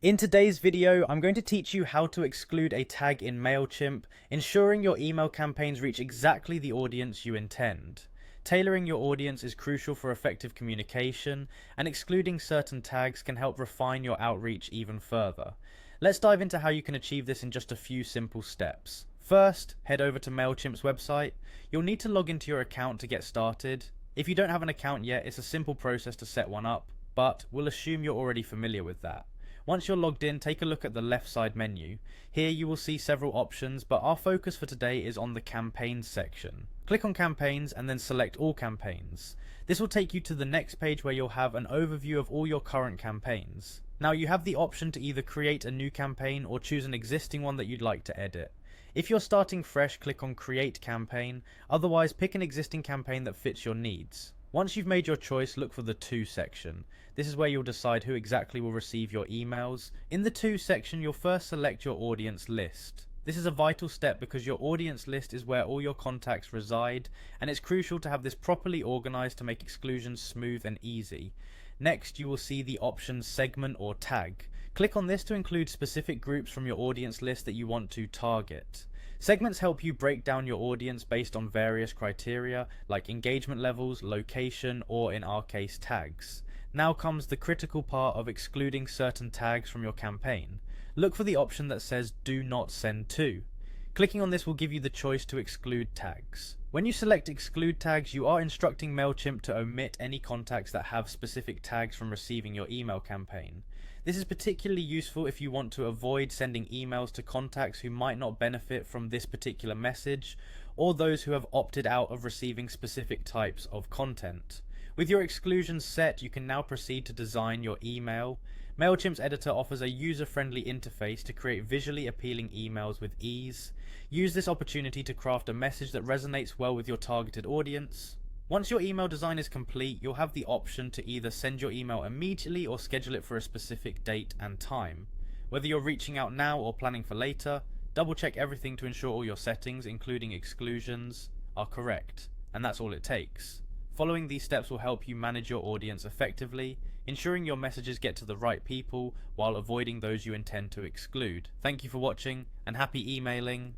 In today's video, I'm going to teach you how to exclude a tag in Mailchimp, ensuring your email campaigns reach exactly the audience you intend. Tailoring your audience is crucial for effective communication, and excluding certain tags can help refine your outreach even further. Let's dive into how you can achieve this in just a few simple steps. First, head over to Mailchimp's website. You'll need to log into your account to get started. If you don't have an account yet, it's a simple process to set one up, but we'll assume you're already familiar with that. Once you're logged in, take a look at the left side menu. Here you will see several options, but our focus for today is on the campaigns section. Click on campaigns and then select all campaigns. This will take you to the next page where you'll have an overview of all your current campaigns. Now you have the option to either create a new campaign or choose an existing one that you'd like to edit. If you're starting fresh, click on create campaign, otherwise pick an existing campaign that fits your needs. Once you've made your choice, look for the To section. This is where you'll decide who exactly will receive your emails. In the To section, you'll first select your audience list. This is a vital step because your audience list is where all your contacts reside, and it's crucial to have this properly organized to make exclusions smooth and easy. Next, you will see the option segment or tag. Click on this to include specific groups from your audience list that you want to target. Segments help you break down your audience based on various criteria like engagement levels, location, or in our case, tags. Now comes the critical part of excluding certain tags from your campaign. Look for the option that says Do Not Send To. Clicking on this will give you the choice to exclude tags. When you select exclude tags, you are instructing Mailchimp to omit any contacts that have specific tags from receiving your email campaign. This is particularly useful if you want to avoid sending emails to contacts who might not benefit from this particular message, or those who have opted out of receiving specific types of content. With your exclusions set, you can now proceed to design your email. Mailchimp's editor offers a user-friendly interface to create visually appealing emails with ease. Use this opportunity to craft a message that resonates well with your targeted audience. Once your email design is complete, you'll have the option to either send your email immediately or schedule it for a specific date and time. Whether you're reaching out now or planning for later, double check everything to ensure all your settings, including exclusions, are correct, and that's all it takes. Following these steps will help you manage your audience effectively, ensuring your messages get to the right people while avoiding those you intend to exclude. Thank you for watching, and happy emailing.